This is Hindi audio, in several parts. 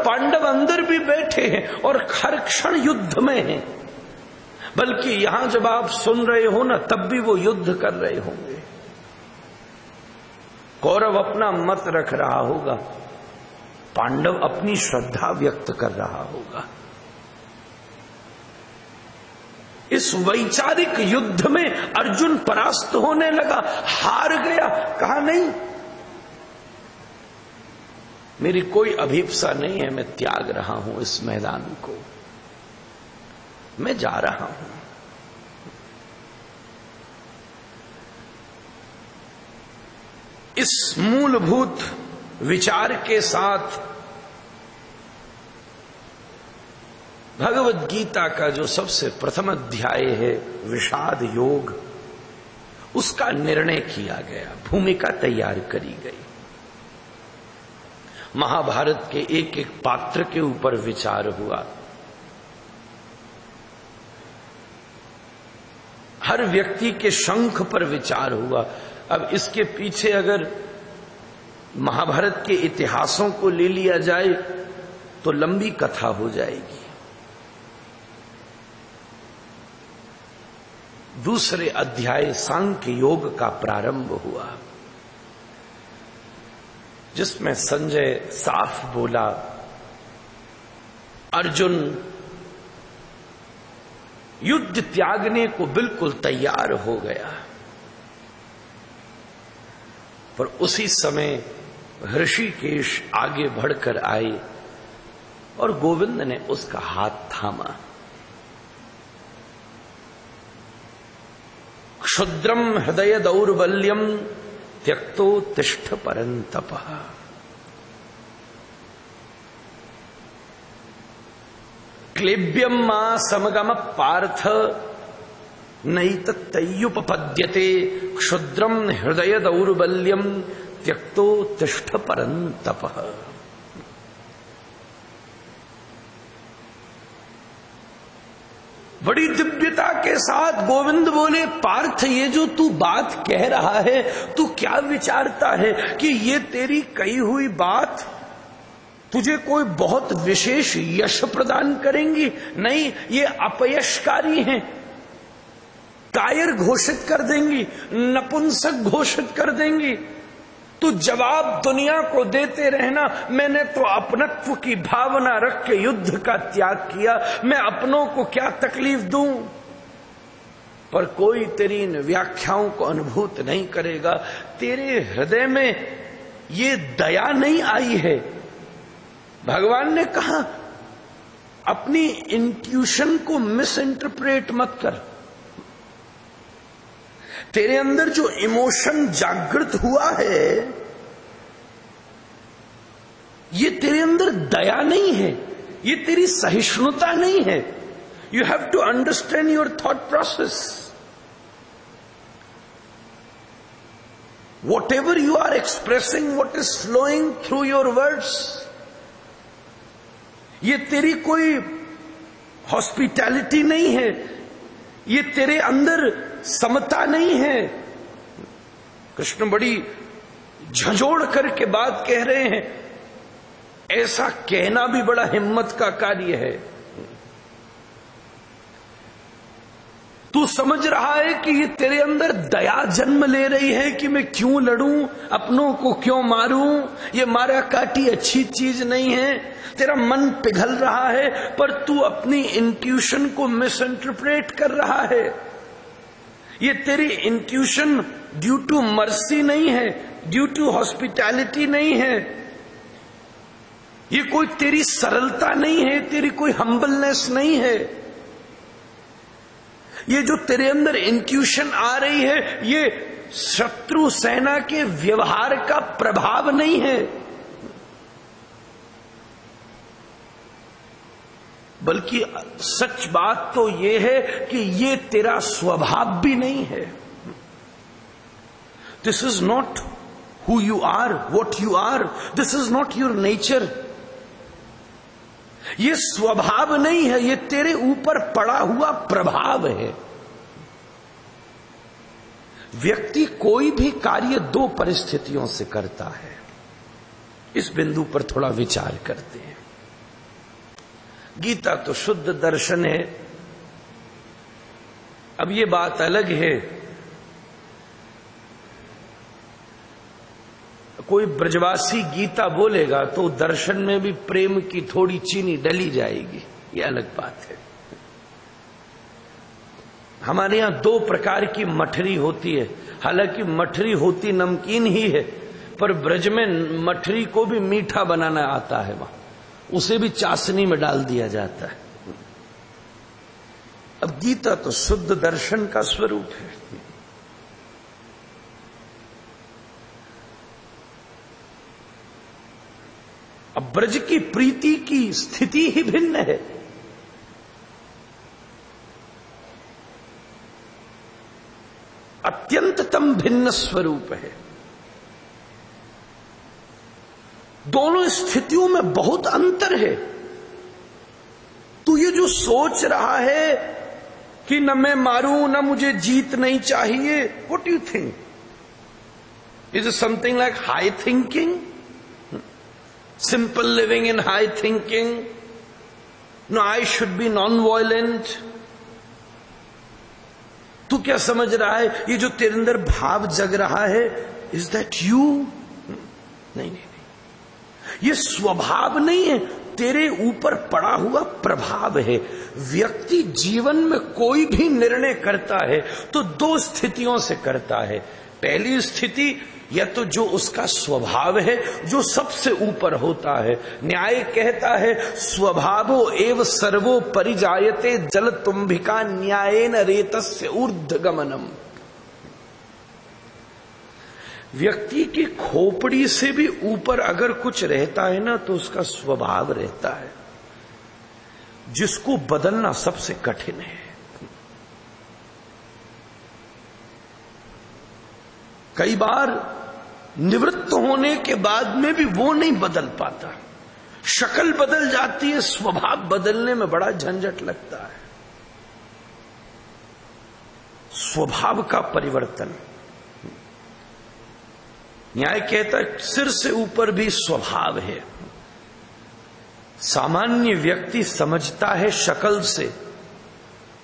पांडव अंदर भी बैठे हैं और हर क्षण युद्ध में हैं। बल्कि यहां जब आप सुन रहे हो ना, तब भी वो युद्ध कर रहे होंगे। कौरव अपना मत रख रहा होगा, पांडव अपनी श्रद्धा व्यक्त कर रहा होगा। इस वैचारिक युद्ध में अर्जुन परास्त होने लगा, हार गया। कहा नहीं, मेरी कोई अभीप्सा नहीं है, मैं त्याग रहा हूं इस मैदान को, मैं जा रहा हूं। इस मूलभूत विचार के साथ भगवद गीता का जो सबसे प्रथम अध्याय है विषाद योग, उसका निर्णय किया गया, भूमिका तैयार करी गई। महाभारत के एक एक पात्र के ऊपर विचार हुआ, हर व्यक्ति के शंख पर विचार हुआ। अब इसके पीछे अगर महाभारत के इतिहासों को ले लिया जाए तो लंबी कथा हो जाएगी। दूसरे अध्याय सांख्य योग का प्रारंभ हुआ, जिसमें संजय साफ बोला, अर्जुन युद्ध त्यागने को बिल्कुल तैयार हो गया। पर उसी समय ऋषिकेश आगे बढ़कर आए और गोविंद ने उसका हाथ थामा। क्षुद्रम हृदय दौर्बल्यम त्यक्तो तिष्ठ परंतपः। क्लेब्यम मां समगम पार्थ नैतत्तयुपपद्यते। क्षुद्रम हृदय दौर्बल्यम त्यक्तो तिष्ठ परंतपः। बड़ी दिव्यता के साथ गोविंद बोले, पार्थ ये जो तू बात कह रहा है, तू क्या विचारता है कि ये तेरी कही हुई बात तुझे कोई बहुत विशेष यश प्रदान करेंगी? नहीं, ये अपयशकारी हैं, कायर घोषित कर देंगी, नपुंसक घोषित कर देंगी। तू जवाब दुनिया को देते रहना, मैंने तो अपनत्व की भावना रख के युद्ध का त्याग किया, मैं अपनों को क्या तकलीफ दूं? पर कोई तेरी इन व्याख्याओं को अनुभूत नहीं करेगा। तेरे हृदय में ये दया नहीं आई है। भगवान ने कहा, अपनी इंट्यूशन को मिस इंटरप्रेट मत कर। तेरे अंदर जो इमोशन जागृत हुआ है, ये तेरे अंदर दया नहीं है, ये तेरी सहिष्णुता नहीं है। You have to understand your thought process. Whatever you are expressing, what is flowing through your words, ये तेरी कोई हॉस्पिटैलिटी नहीं है, ये तेरे अंदर समता नहीं है। कृष्ण बड़ी झंझोड़ करके बात कह रहे हैं। ऐसा कहना भी बड़ा हिम्मत का कार्य है। तू समझ रहा है कि ये तेरे अंदर दया जन्म ले रही है कि मैं क्यों लड़ूं, अपनों को क्यों मारूं, ये मारा काटी अच्छी चीज नहीं है। तेरा मन पिघल रहा है, पर तू अपनी इंट्यूशन को मिस इंटरप्रेट कर रहा है। ये तेरी इंट्यूशन ड्यू टू मर्सी नहीं है, ड्यू टू हॉस्पिटैलिटी नहीं है, ये कोई तेरी सरलता नहीं है, तेरी कोई हम्बलनेस नहीं है। ये जो तेरे अंदर इंट्यूशन आ रही है, ये शत्रु सेना के व्यवहार का प्रभाव नहीं है, बल्कि सच बात तो ये है कि ये तेरा स्वभाव भी नहीं है। This is not who you are, what you are, this is not your nature. ये स्वभाव नहीं है, ये तेरे ऊपर पड़ा हुआ प्रभाव है। व्यक्ति कोई भी कार्य दो परिस्थितियों से करता है। इस बिंदु पर थोड़ा विचार करते हैं। गीता तो शुद्ध दर्शन है। अब ये बात अलग है, कोई ब्रजवासी गीता बोलेगा तो दर्शन में भी प्रेम की थोड़ी चीनी डली जाएगी, ये अलग बात है। हमारे यहां 2 प्रकार की मठरी होती है, हालांकि मठरी होती नमकीन ही है, पर ब्रज में मठरी को भी मीठा बनाना आता है, वहां उसे भी चाशनी में डाल दिया जाता है। अब गीता तो शुद्ध दर्शन का स्वरूप है। अब ब्रज की प्रीति की स्थिति ही भिन्न है। अत्यंततम भिन्न स्वरूप है। दोनों स्थितियों में बहुत अंतर है। तू ये जो सोच रहा है कि न मैं मारूं न मुझे जीत नहीं चाहिए, what do you think? Is it something like high thinking, simple living in high thinking? No, I should be non violent. तू क्या समझ रहा है ये जो तेरे अंदर भाव जग रहा है, इज दैट यू? नहीं, ये स्वभाव नहीं है, तेरे ऊपर पड़ा हुआ प्रभाव है। व्यक्ति जीवन में कोई भी निर्णय करता है तो 2 स्थितियों से करता है। पहली स्थिति, या तो जो उसका स्वभाव है, जो सबसे ऊपर होता है। न्याय कहता है स्वभावो एव सर्वो परिजायते जल तुम्भिका न्यायेन रेतस्य ऊर्ध्वगमनम। व्यक्ति की खोपड़ी से भी ऊपर अगर कुछ रहता है ना, तो उसका स्वभाव रहता है, जिसको बदलना सबसे कठिन है। कई बार निवृत्त होने के बाद में भी वो नहीं बदल पाता। शक्ल बदल जाती है, स्वभाव बदलने में बड़ा झंझट लगता है। स्वभाव का परिवर्तन। न्याय कहता है सिर से ऊपर भी स्वभाव है। सामान्य व्यक्ति समझता है शक्ल से,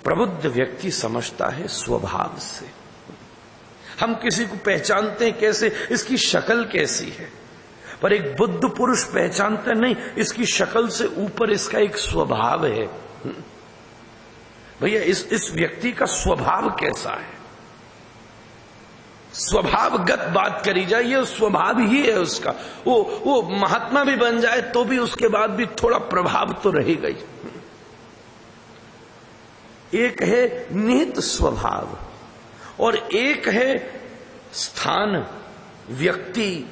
प्रबुद्ध व्यक्ति समझता है स्वभाव से। हम किसी को पहचानते हैं कैसे? इसकी शक्ल कैसी है। पर एक बुद्ध पुरुष पहचानता नहीं, इसकी शक्ल से ऊपर इसका एक स्वभाव है। भैया इस व्यक्ति का स्वभाव कैसा है? स्वभावगत बात करी जाए, ये स्वभाव ही है उसका। वो महात्मा भी बन जाए तो भी उसके बाद भी थोड़ा प्रभाव तो रहेगा ही। एक है निहित स्वभाव और एक है स्थान, व्यक्ति,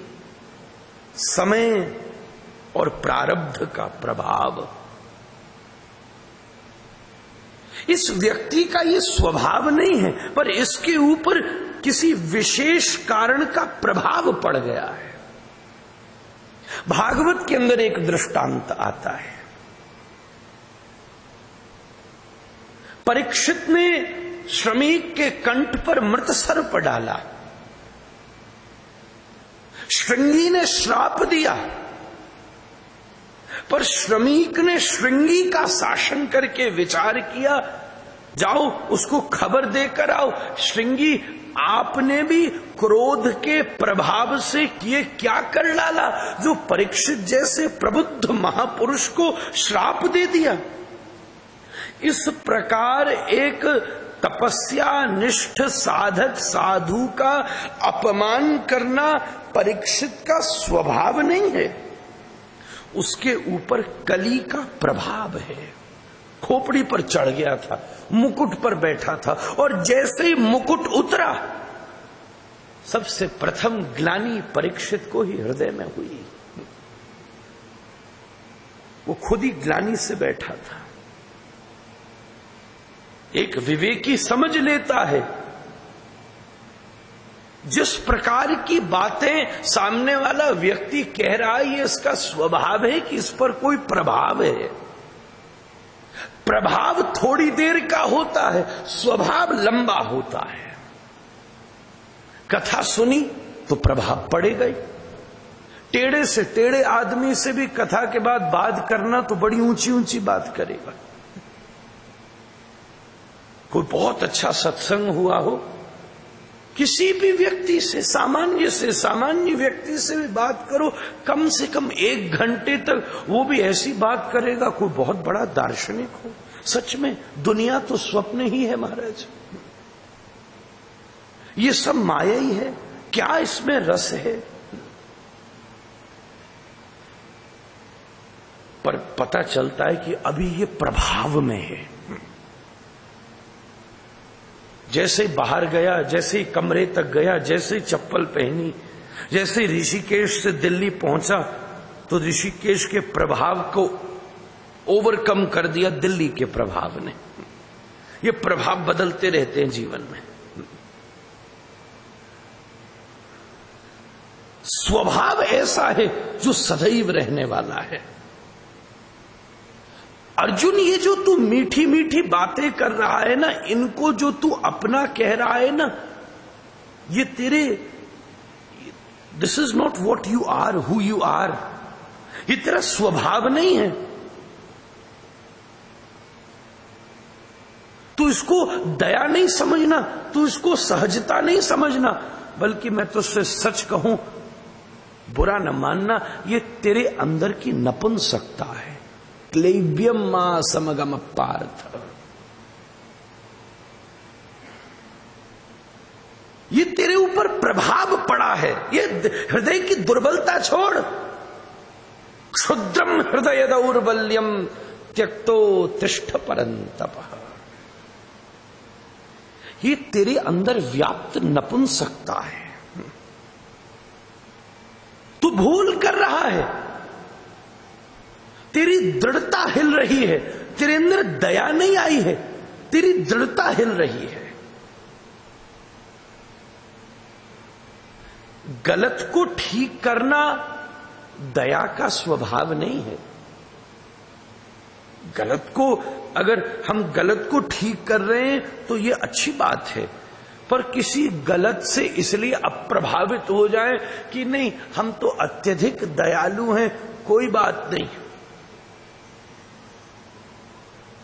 समय और प्रारब्ध का प्रभाव। इस व्यक्ति का ये स्वभाव नहीं है, पर इसके ऊपर किसी विशेष कारण का प्रभाव पड़ गया है। भागवत के अंदर एक दृष्टांत आता है। परीक्षित ने श्रमिक के कंठ पर मृत सर्प डाला, श्रृंगी ने श्राप दिया, पर श्रमिक ने श्रृंगी का शासन करके विचार किया, जाओ उसको खबर देकर आओ, श्रृंगी आपने भी क्रोध के प्रभाव से किए क्या कर डाला जो परीक्षित जैसे प्रबुद्ध महापुरुष को श्राप दे दिया। इस प्रकार एक तपस्या निष्ठ साधक साधु का अपमान करना परीक्षित का स्वभाव नहीं है, उसके ऊपर कली का प्रभाव है। खोपड़ी पर चढ़ गया था, मुकुट पर बैठा था, और जैसे ही मुकुट उतरा सबसे प्रथम ग्लानि परीक्षित को ही हृदय में हुई। वो खुद ही ग्लानि से बैठा था। एक विवेकी समझ लेता है जिस प्रकार की बातें सामने वाला व्यक्ति कह रहा है ये इसका स्वभाव है कि इस पर कोई प्रभाव है। प्रभाव थोड़ी देर का होता है, स्वभाव लंबा होता है। कथा सुनी तो प्रभाव पड़ेगा ही। टेढ़े से टेढ़े आदमी से भी कथा के बाद बात करना तो बड़ी ऊंची ऊंची बात करेगा। कोई बहुत अच्छा सत्संग हुआ हो, किसी भी व्यक्ति से सामान्य व्यक्ति से भी बात करो, कम से कम 1 घंटे तक वो भी ऐसी बात करेगा कोई बहुत बड़ा दार्शनिक हो। सच में दुनिया तो स्वप्न ही है महाराज, ये सब माया ही है, क्या इसमें रस है? पर पता चलता है कि अभी ये प्रभाव में है। जैसे बाहर गया, जैसे कमरे तक गया, जैसे चप्पल पहनी, जैसे ऋषिकेश से दिल्ली पहुंचा तो ऋषिकेश के प्रभाव को ओवरकम कर दिया दिल्ली के प्रभाव ने। ये प्रभाव बदलते रहते हैं जीवन में। स्वभाव ऐसा है जो सदैव रहने वाला है। अर्जुन, ये जो तू मीठी मीठी बातें कर रहा है ना, इनको जो तू अपना कह रहा है ना, ये तेरे, this is not what you are, who you are, ये तेरा स्वभाव नहीं है। तू इसको दया नहीं समझना, तू इसको सहजता नहीं समझना, बल्कि मैं तुझसे सच कहूं, बुरा न मानना, ये तेरे अंदर की नपुंसकता है। क्लेव्यम मां समगम पार्थ, ये तेरे ऊपर प्रभाव पड़ा है। ये हृदय की दुर्बलता छोड़। क्षुद्रम हृदय दौर्बल्यम त्यक्तो तिष्ठ परंतप, ये तेरे अंदर व्याप्त नपुंसकता है। तू भूल कर रहा है, तेरी दृढ़ता हिल रही है, तेरे अंदर दया नहीं आई है, तेरी दृढ़ता हिल रही है। गलत को ठीक करना दया का स्वभाव नहीं है। गलत को, अगर हम गलत को ठीक कर रहे हैं तो यह अच्छी बात है, पर किसी गलत से इसलिए अप्रभावित हो जाए कि नहीं हम तो अत्यधिक दयालु हैं, कोई बात नहीं।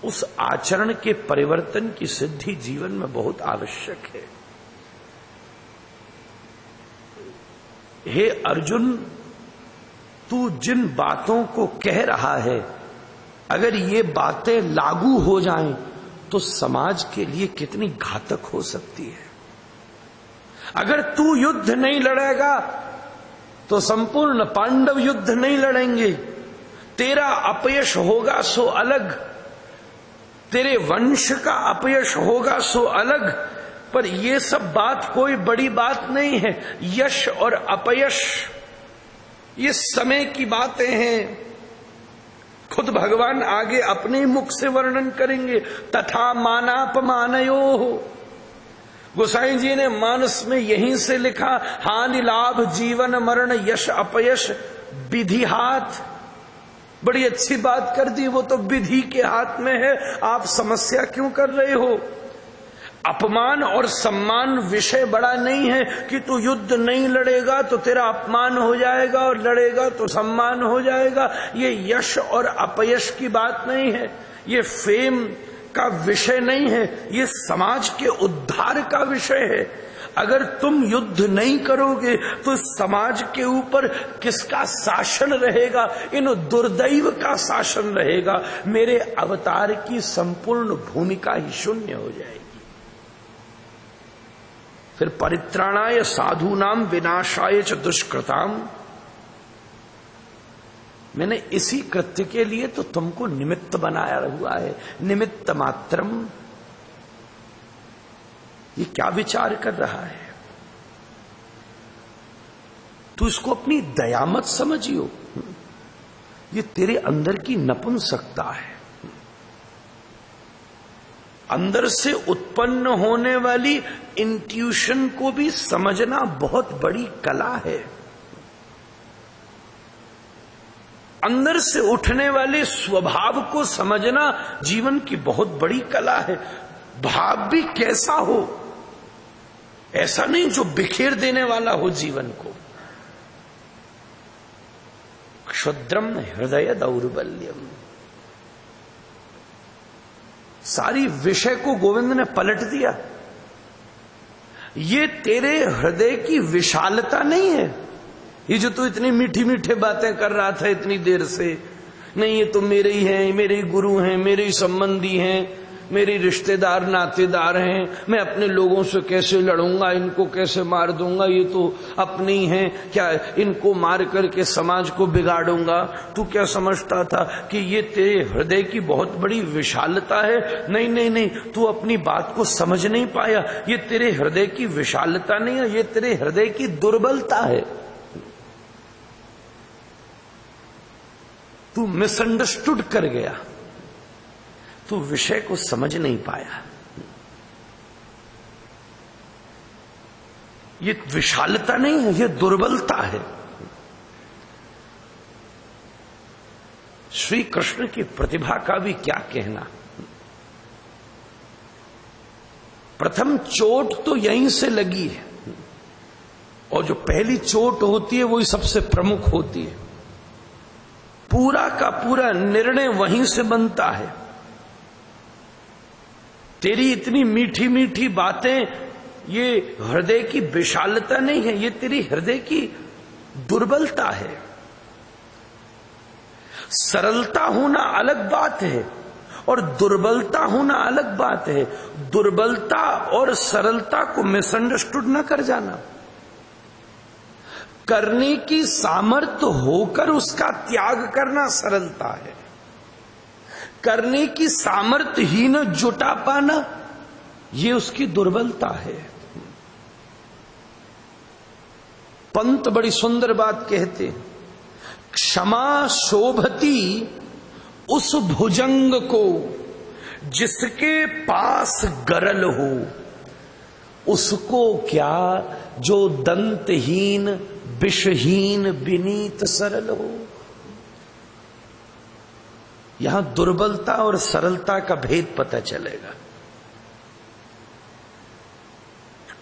उस आचरण के परिवर्तन की सिद्धि जीवन में बहुत आवश्यक है। हे अर्जुन, तू जिन बातों को कह रहा है, अगर ये बातें लागू हो जाएं तो समाज के लिए कितनी घातक हो सकती है। अगर तू युद्ध नहीं लड़ेगा तो संपूर्ण पांडव युद्ध नहीं लड़ेंगे। तेरा अपयश होगा सो अलग, तेरे वंश का अपयश होगा सो अलग, पर यह सब बात कोई बड़ी बात नहीं है। यश और अपयश ये समय की बातें हैं। खुद भगवान आगे अपने मुख से वर्णन करेंगे, तथा मानापमानयो। गोसाई जी ने मानस में यहीं से लिखा, हानि लाभ जीवन मरण यश अपयश विधि हाथ। बड़ी अच्छी बात कर दी, वो तो विधि के हाथ में है, आप समस्या क्यों कर रहे हो? अपमान और सम्मान विषय बड़ा नहीं है कि तू युद्ध नहीं लड़ेगा तो तेरा अपमान हो जाएगा और लड़ेगा तो सम्मान हो जाएगा। ये यश और अपयश की बात नहीं है, ये फेम का विषय नहीं है, ये समाज के उद्धार का विषय है। अगर तुम युद्ध नहीं करोगे तो समाज के ऊपर किसका शासन रहेगा? इन दुर्दैव का शासन रहेगा। मेरे अवतार की संपूर्ण भूमिका ही शून्य हो जाएगी। फिर परित्राणाय साधूनाम विनाशाय च दुष्कृताम, मैंने इसी कृत्य के लिए तो तुमको निमित्त बनाया हुआ है, निमित्त मात्रम। ये क्या विचार कर रहा है? तू इसको अपनी दया मत समझियो, ये तेरे अंदर की नपुंसकता है। अंदर से उत्पन्न होने वाली इंट्यूशन को भी समझना बहुत बड़ी कला है। अंदर से उठने वाले स्वभाव को समझना जीवन की बहुत बड़ी कला है। भाव भी कैसा हो, ऐसा नहीं जो बिखेर देने वाला हो जीवन को। क्षुद्रम हृदय दौर्बल्यम। सारी विषय को गोविंद ने पलट दिया। ये तेरे हृदय की विशालता नहीं है, ये जो तू इतनी मीठी मीठी बातें कर रहा था इतनी देर से, नहीं ये तो मेरे ही हैं, मेरे ही गुरु हैं, मेरे ही संबंधी हैं, मेरे रिश्तेदार नातेदार हैं, मैं अपने लोगों से कैसे लड़ूंगा, इनको कैसे मार दूंगा, ये तो अपने ही हैं, क्या इनको मार करके समाज को बिगाड़ूंगा। तू क्या समझता था कि ये तेरे हृदय की बहुत बड़ी विशालता है? नहीं नहीं नहीं, तू अपनी बात को समझ नहीं पाया। ये तेरे हृदय की विशालता नहीं है, ये तेरे हृदय की दुर्बलता है। तू मिसअंडरस्टूड कर गया, तू विषय को समझ नहीं पाया। ये विशालता नहीं है, ये दुर्बलता है। श्री कृष्ण की प्रतिभा का भी क्या कहना। प्रथम चोट तो यहीं से लगी है, और जो पहली चोट होती है वही सबसे प्रमुख होती है। पूरा का पूरा निर्णय वहीं से बनता है। तेरी इतनी मीठी मीठी बातें ये हृदय की विशालता नहीं है, ये तेरी हृदय की दुर्बलता है। सरलता होना अलग बात है और दुर्बलता होना अलग बात है। दुर्बलता और सरलता को मिसअंडरस्टूड न कर जाना। करने की सामर्थ्य होकर उसका त्याग करना सरलता है, करने की सामर्थ्य ही न जुटा पाना ये उसकी दुर्बलता है। पंत बड़ी सुंदर बात कहते हैं, क्षमा शोभती उस भुजंग को जिसके पास गरल हो, उसको क्या जो दंतहीन विषहीन विनीत सरल हो। यहां दुर्बलता और सरलता का भेद पता चलेगा।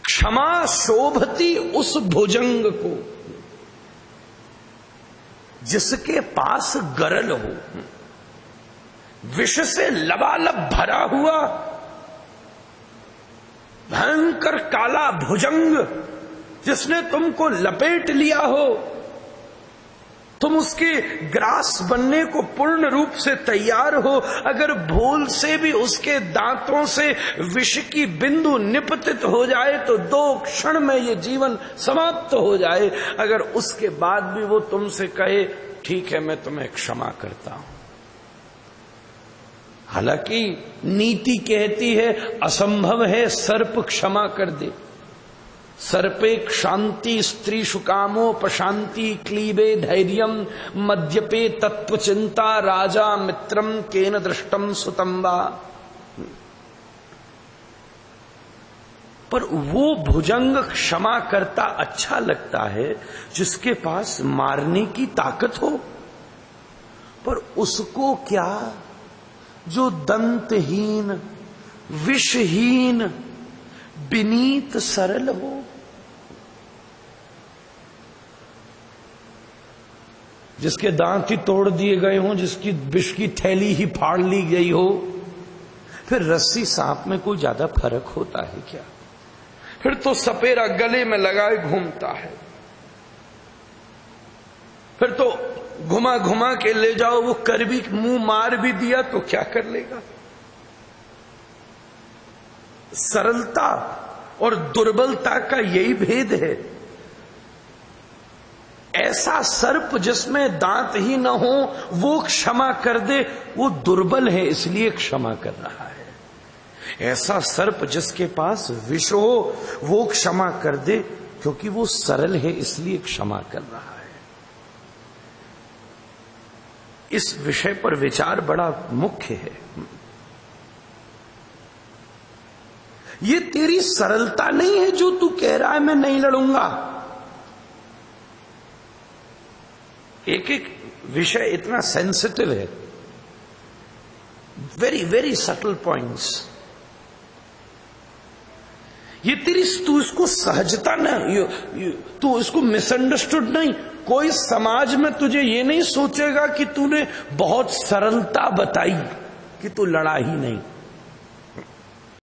क्षमा शोभती उस भुजंग को जिसके पास गरल हो, विष से लबालब भरा हुआ भयंकर काला भुजंग जिसने तुमको लपेट लिया हो, तुम उसके ग्रास बनने को पूर्ण रूप से तैयार हो, अगर भूल से भी उसके दांतों से विष की बिंदु निपतित हो जाए तो 2 क्षण में ये जीवन समाप्त हो जाए, अगर उसके बाद भी वो तुमसे कहे ठीक है मैं तुम्हें क्षमा करता हूं, हालांकि नीति कहती है असंभव है सर्प क्षमा कर दे। सर्पे शांति स्त्री शुकामो प्रशांति क्लीबे धैर्यम मद्यपे तत्व चिंता राजा मित्रम केन दृष्टम सुतंबा। पर वो भुजंग क्षमा करता अच्छा लगता है जिसके पास मारने की ताकत हो, पर उसको क्या जो दंतहीन विषहीन विनीत सरल हो। जिसके दांत ही तोड़ दिए गए हों, जिसकी विष की थैली ही फाड़ ली गई हो, फिर रस्सी सांप में कोई ज्यादा फर्क होता है क्या? फिर तो सपेरा गले में लगाए घूमता है, फिर तो घुमा घुमा के ले जाओ, वो कर भी मुंह मार भी दिया तो क्या कर लेगा? सरलता और दुर्बलता का यही भेद है। ऐसा सर्प जिसमें दांत ही न हो वो क्षमा कर दे, वो दुर्बल है इसलिए क्षमा कर रहा है। ऐसा सर्प जिसके पास विष हो वो क्षमा कर दे क्योंकि वो सरल है इसलिए क्षमा कर रहा है। इस विषय पर विचार बड़ा मुख्य है। ये तेरी सरलता नहीं है जो तू कह रहा है मैं नहीं लड़ूंगा। एक एक विषय इतना सेंसिटिव है, वेरी वेरी सटल पॉइंट्स। ये तेरी तू इसको सहजता न, तू इसको मिसअंडरस्टूड नहीं, कोई समाज में तुझे ये नहीं सोचेगा कि तूने बहुत सरलता बताई कि तू लड़ा ही नहीं।